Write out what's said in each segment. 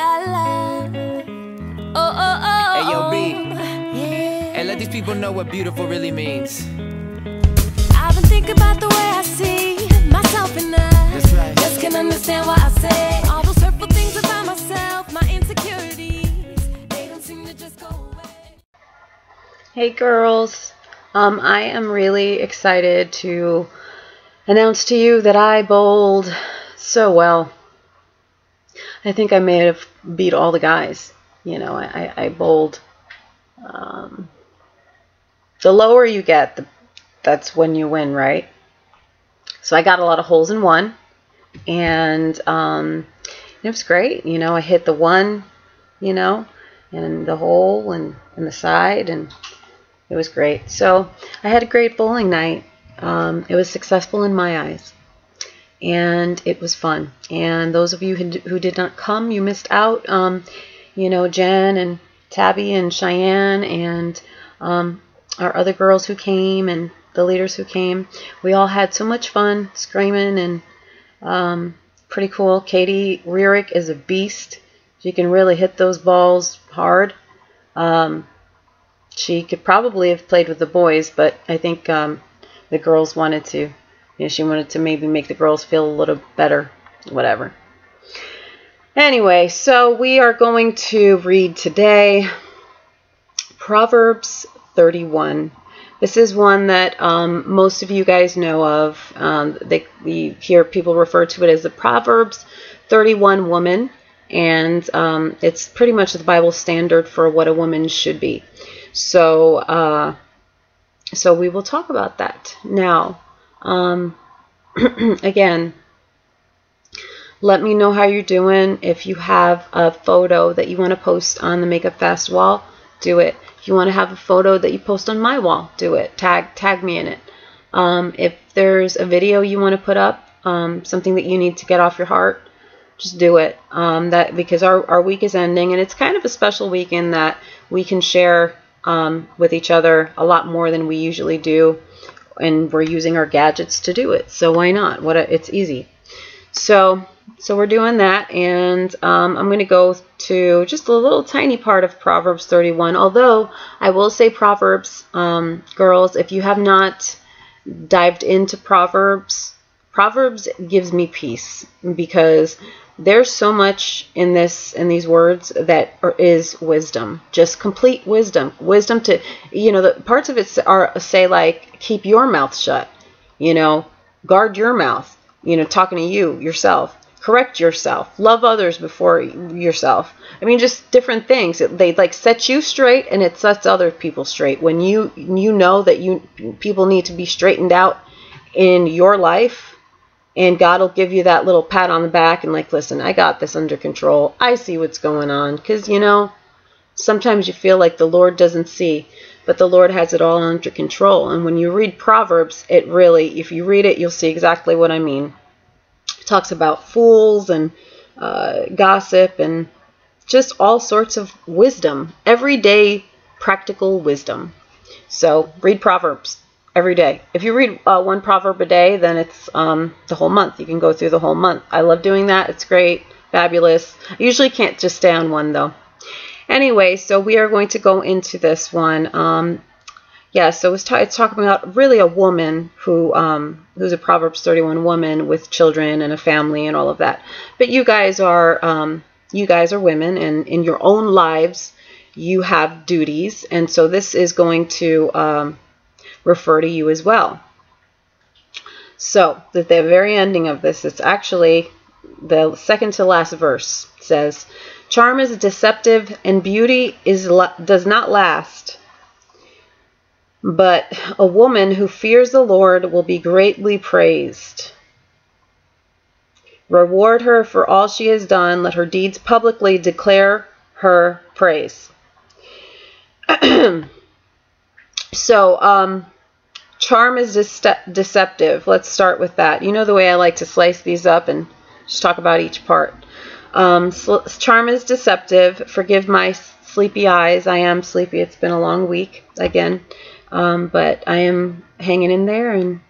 la la. Oh, oh, oh. Hey, yo, B. Yeah. Hey, let these people know what beautiful really means. I've been thinking about the way I see myself and I. That's right. Just can't understand why I say all those hurtful things about myself, my insecurities. They don't seem to just go away. Hey girls, I am really excited to announce to you that I bowled so well. I think I may have beat all the guys. You know, I bowled. The lower you get, that's when you win, right? So I got a lot of holes in one, and it was great. You know, I hit the one, you know, and the hole and the side, and it was great. So I had a great bowling night. It was successful in my eyes, and it was fun. And those of you who did not come, you missed out. You know, Jen and Tabby and Cheyenne and our other girls who came and the leaders who came. We all had so much fun screaming, and pretty cool. Katie Rierick is a beast. She can really hit those balls hard. She could probably have played with the boys, but I think the girls wanted to. You know, she wanted to maybe make the girls feel a little better, whatever. Anyway, so we are going to read today Proverbs 31. This is one that most of you guys know of. We hear people refer to it as the Proverbs 31 woman, and it's pretty much the Bible standard for what a woman should be. So, so we will talk about that now. Again, let me know how you're doing. If you have a photo that you want to post on the Makeup Fast wall, do it. If you want to have a photo that you post on my wall, do it. Tag me in it. If there's a video you want to put up, something that you need to get off your heart, just do it. Because our week is ending, and it's kind of a special week in that we can share with each other a lot more than we usually do, and we're using our gadgets to do it. So why not? It's easy. So we're doing that, and I'm going to go to just a little tiny part of Proverbs 31. Although I will say, Proverbs, girls, if you have not dived into Proverbs gives me peace, because there's so much in these words that is wisdom, just complete wisdom. Wisdom to, you know, the parts of it say like, keep your mouth shut, you know, guard your mouth, you know, talking to yourself. Correct yourself. Love others before yourself. I mean, just different things. They like set you straight, and it sets other people straight. When you know that people need to be straightened out in your life, and God will give you that little pat on the back and like, listen, I got this under control. I see what's going on. Because, you know, sometimes you feel like the Lord doesn't see, but the Lord has it all under control. And when you read Proverbs, it really, if you read it, you'll see exactly what I mean. Talks about fools and gossip and just all sorts of wisdom, everyday practical wisdom. So read Proverbs every day. If you read one proverb a day, then it's the whole month. You can go through the whole month. I love doing that. It's great, fabulous. I usually can't just stay on one though. Anyway, so we are going to go into this one. Yeah, so it's talking about really a woman who's a Proverbs 31 woman with children and a family and all of that. But you guys are women, and in your own lives you have duties, and so this is going to refer to you as well. So at the very ending of this, it's actually the second to last verse. It says, "Charm is deceptive, and beauty does not last. But a woman who fears the Lord will be greatly praised. Reward her for all she has done. Let her deeds publicly declare her praise." So, charm is deceptive. Let's start with that. You know the way I like to slice these up and just talk about each part. Charm is deceptive. Forgive my sleepy eyes. I am sleepy. It's been a long week again. But I am hanging in there, and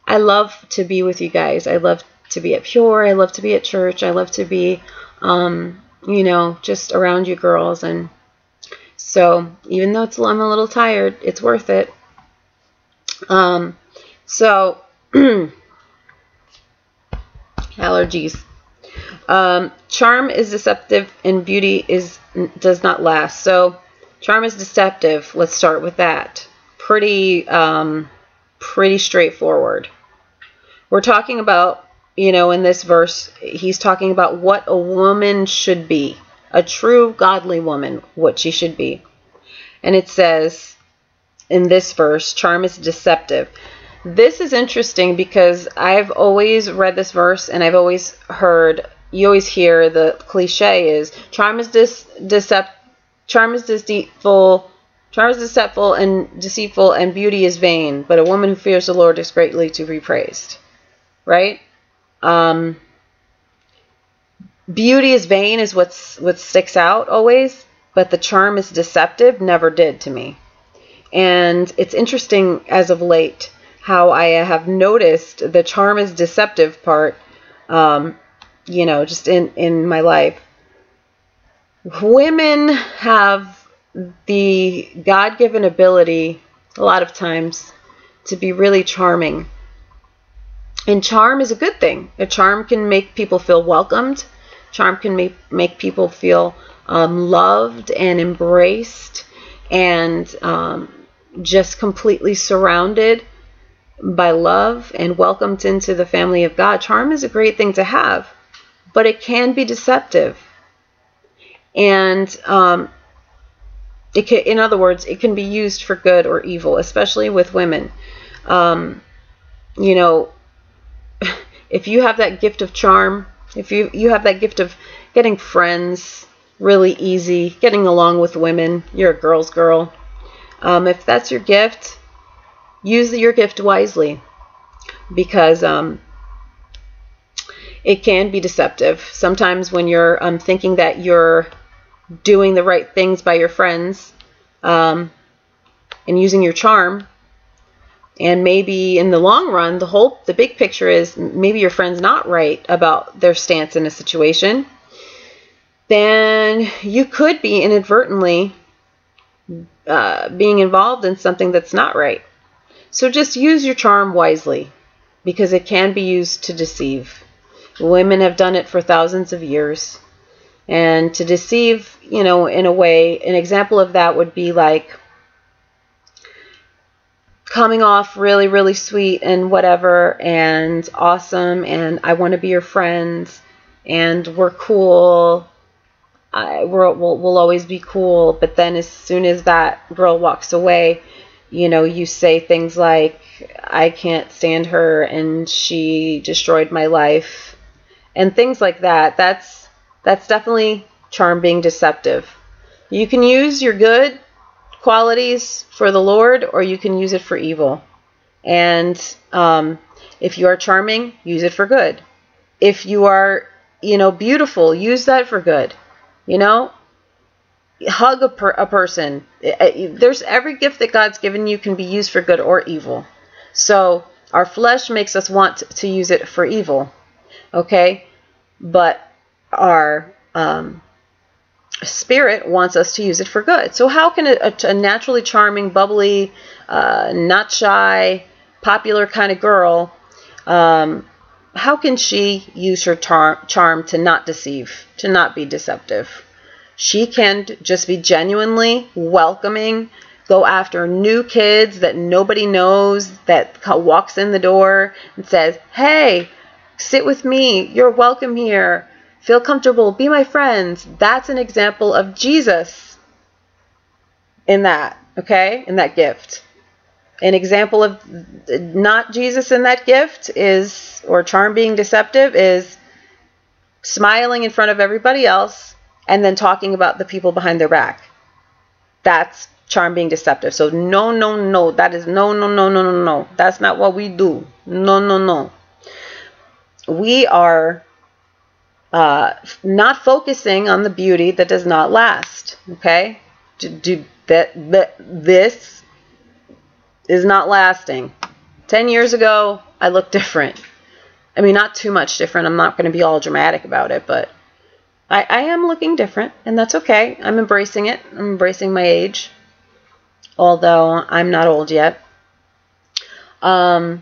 I love to be with you guys. I love to be at Pure. I love to be at church. I love to be you know, just around you girls. And so even though I'm a little tired, it's worth it. So allergies. Charm is deceptive and beauty does not last. So charm is deceptive. Let's start with that. Pretty straightforward. We're talking about, you know, in this verse, he's talking about what a woman should be. A true godly woman, what she should be. And it says in this verse, charm is deceptive. This is interesting because I've always read this verse and I've always heard, you always hear the cliche is charm is deceitful and deceitful, and beauty is vain, but a woman who fears the Lord is greatly to be praised. Right? Beauty is vain is what sticks out always, but the charm is deceptive never did to me. And it's interesting as of late how I have noticed the charm is deceptive part, you know, just in my life. Women have the God-given ability a lot of times to be really charming. And charm is a good thing. A charm can make people feel welcomed. Charm can make people feel loved and embraced and just completely surrounded by love and welcomed into the family of God. Charm is a great thing to have, but it can be deceptive. And in other words, it can be used for good or evil, especially with women. You know, if you have that gift of charm, if you have that gift of getting friends really easy, getting along with women, you're a girl's girl. If that's your gift, use your gift wisely, because it can be deceptive. Sometimes when you're thinking that you're doing the right things by your friends and using your charm, and maybe in the long run, the big picture is maybe your friend's not right about their stance in a situation, then you could be inadvertently being involved in something that's not right. So just use your charm wisely, because it can be used to deceive. Women have done it for thousands of years. And to deceive, you know, in a way, an example of that would be like coming off really, really sweet and whatever and awesome, and I want to be your friend, and we're cool. We'll always be cool. But then as soon as that girl walks away, you know, you say things like, I can't stand her and she destroyed my life, and things like that. That's definitely charm being deceptive. You can use your good qualities for the Lord, or you can use it for evil. And if you are charming, use it for good. If you are, you know, beautiful, use that for good. You know, hug a person. There's every gift that God's given you can be used for good or evil. So our flesh makes us want to use it for evil, okay? But our spirit wants us to use it for good. So how can a naturally charming, bubbly, not shy, popular kind of girl, how can she use her charm to not deceive, to not be deceptive? She can just be genuinely welcoming, go after new kids that nobody knows, that walks in the door and says, hey, sit with me, you're welcome here, feel comfortable, be my friends. That's an example of Jesus in that, okay, in that gift. An example of not Jesus in that gift is, or charm being deceptive, is smiling in front of everybody else and then talking about the people behind their back. That's charm being deceptive. So no, that is no. That's not what we do. No. We are not focusing on the beauty that does not last. Okay, this is not lasting. 10 years ago, I looked different. I mean, not too much different. I'm not going to be all dramatic about it, but I am looking different, and that's okay. I'm embracing it. I'm embracing my age, although I'm not old yet. But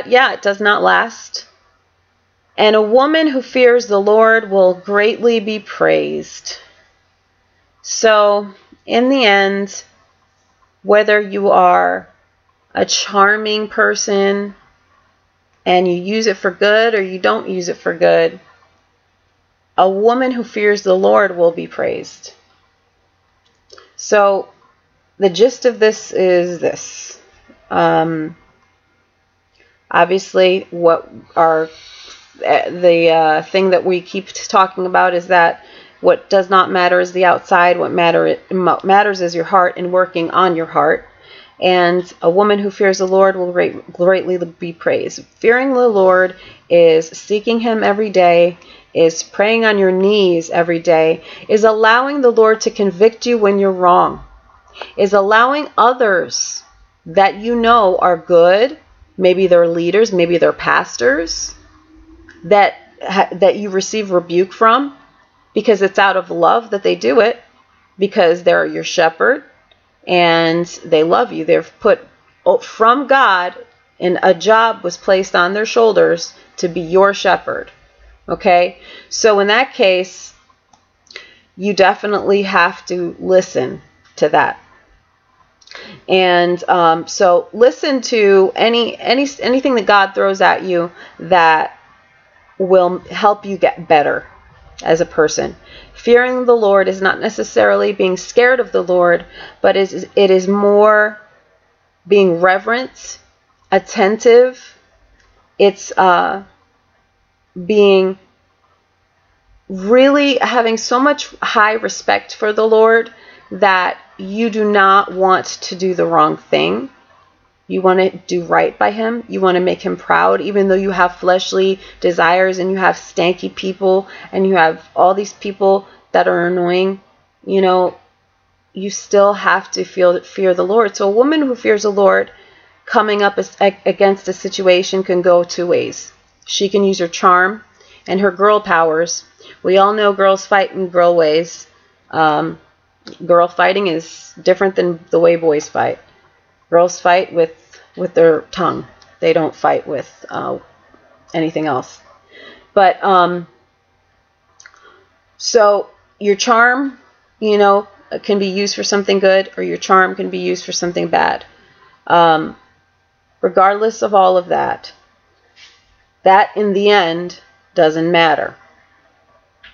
yeah, it does not last. And a woman who fears the Lord will greatly be praised. So, in the end, whether you are a charming person and you use it for good or you don't use it for good, a woman who fears the Lord will be praised. So, the gist of this is this. Obviously, the thing that we keep talking about is that what does not matter is the outside. What matters is your heart and working on your heart. And a woman who fears the Lord will greatly be praised. Fearing the Lord is seeking Him every day, is praying on your knees every day, is allowing the Lord to convict you when you're wrong, is allowing others that you know are good, maybe they're leaders, maybe they're pastors, that you receive rebuke from, because it's out of love that they do it, because they're your shepherd and they love you. They're put from God, and a job was placed on their shoulders to be your shepherd. Okay? So in that case, you definitely have to listen to that. And so listen to anything that God throws at you that will help you get better as a person. Fearing the Lord is not necessarily being scared of the Lord, but it is more being reverent, attentive. It's being really having so much high respect for the Lord that you do not want to do the wrong thing. You want to do right by Him. You want to make Him proud, even though you have fleshly desires and you have stanky people and you have all these people that are annoying. You know, you still have to fear the Lord. So a woman who fears the Lord coming up against a situation can go two ways. She can use her charm and her girl powers. We all know girls fight in girl ways. Girl fighting is different than the way boys fight. Girls fight with their tongue. They don't fight with anything else. But so your charm, you know, can be used for something good, or your charm can be used for something bad. Regardless of all of that, that in the end doesn't matter.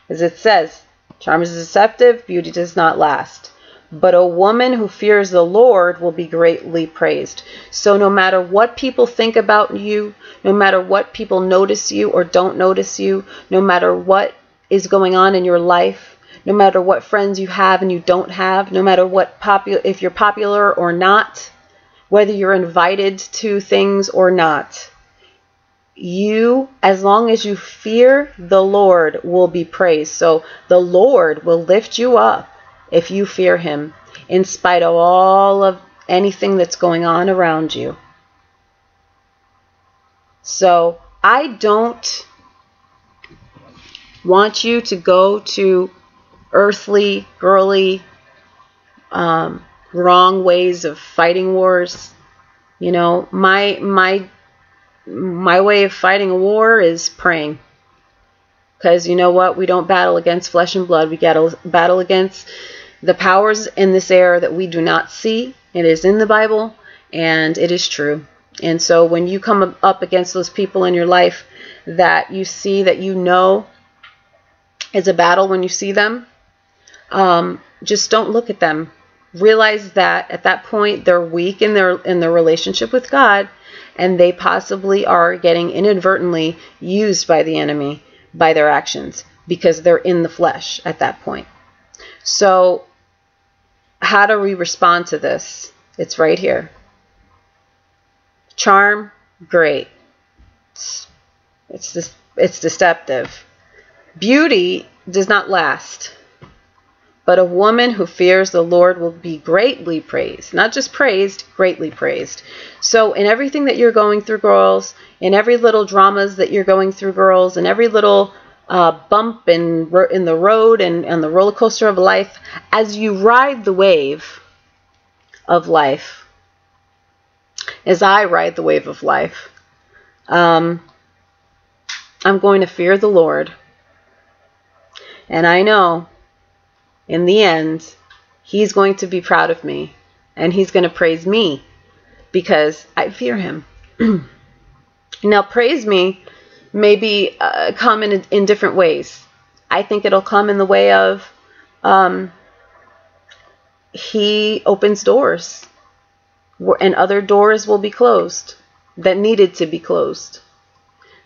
As it says, charm is deceptive, beauty does not last. But a woman who fears the Lord will be greatly praised. So no matter what people think about you, no matter what people notice you or don't notice you, no matter what is going on in your life, no matter what friends you have and you don't have, no matter if you're popular or not, whether you're invited to things or not, you, as long as you fear the Lord, will be praised. So the Lord will lift you up if you fear Him, in spite of all of anything that's going on around you. So I don't want you to go to earthly, girly, wrong ways of fighting wars. You know, my way of fighting a war is praying. Because you know what? We don't battle against flesh and blood. We battle against the powers in this air that we do not see. It is in the Bible, and it is true. And so when you come up against those people in your life that you see, that you know is a battle when you see them, just don't look at them. Realize that at that point they're weak in their relationship with God, and they possibly are getting inadvertently used by the enemy by their actions, because they're in the flesh at that point. So how do we respond to this? It's right here. Charm, great. It's deceptive. Beauty does not last. But a woman who fears the Lord will be greatly praised. Not just praised, greatly praised. So in everything that you're going through, girls, in every little dramas that you're going through, girls, in every little bump in the road and on the roller coaster of life, as you ride the wave of life, as I ride the wave of life, I'm going to fear the Lord. And I know in the end, He's going to be proud of me, and He's going to praise me because I fear Him. Now, praise me maybe come in different ways. I think it'll come in the way of He opens doors, and other doors will be closed that needed to be closed.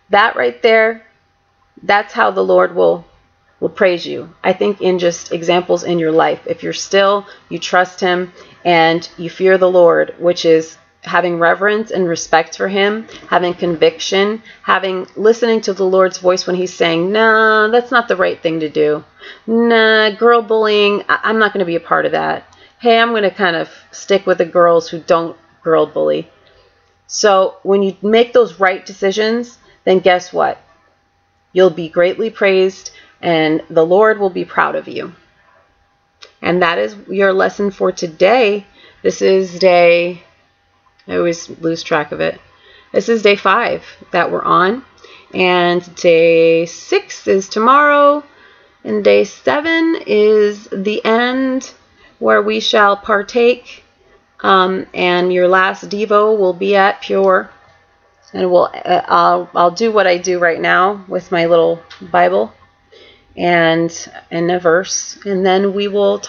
That right there, that's how the Lord will praise you. I think in just examples in your life. If you're still, you trust Him, and you fear the Lord, which is having reverence and respect for Him, having conviction, listening to the Lord's voice when He's saying, nah, that's not the right thing to do. Nah, girl bullying, I'm not going to be a part of that. Hey, I'm going to kind of stick with the girls who don't girl bully. So when you make those right decisions, then guess what? You'll be greatly praised, and the Lord will be proud of you. And that is your lesson for today. This is day, I always lose track of it. This is day 5 that we're on. And day 6 is tomorrow. And day 7 is the end, where we shall partake. And your last Devo will be at Pure. And I'll do what I do right now with my little Bible and a verse, and then we will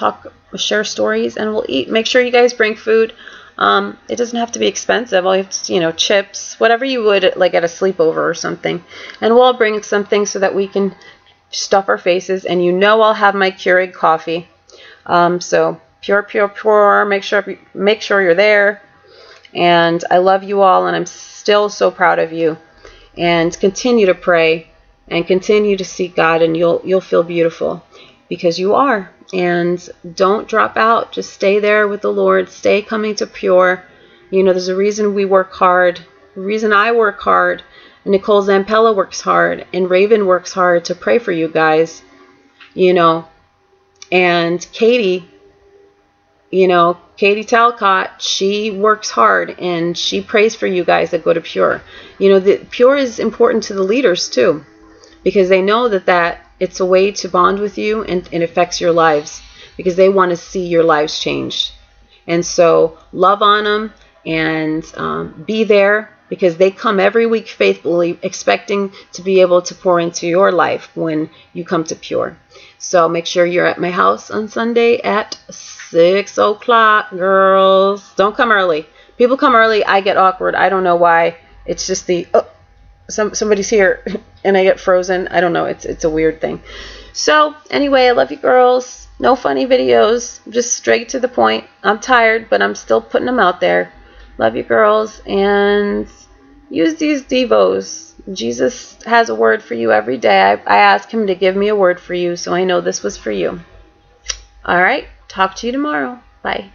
share stories, and we'll eat. Make sure you guys bring food. It doesn't have to be expensive. All you have to, chips, whatever you would like at a sleepover or something. And we'll all bring something so that we can stuff our faces. And I'll have my Keurig coffee. So pure. Make sure you're there. And I love you all, and I'm still so proud of you. And continue to pray and continue to seek God, and you'll feel beautiful, because you are. And don't drop out. Just stay there with the Lord. Stay coming to Pure. There's a reason we work hard. The reason I work hard. And Nicole Zampella works hard. And Raven works hard to pray for you guys. And Katie, Katie Talcott, she works hard, and she prays for you guys that go to Pure. The Pure is important to the leaders too, because they know that it's a way to bond with you, and it affects your lives, because they want to see your lives changed. And so love on them, and be there, because they come every week faithfully, expecting to be able to pour into your life when you come to Pure. So make sure you're at my house on Sunday at 6 o'clock, girls. Don't come early. People come early, I get awkward. I don't know why. It's just somebody's here and I get frozen. I don't know. It's a weird thing. So anyway, I love you girls. No funny videos. Just straight to the point. I'm tired, but I'm still putting them out there. Love you girls, and use these Devos. Jesus has a word for you every day. I ask Him to give me a word for you, so I know this was for you. All right. Talk to you tomorrow. Bye.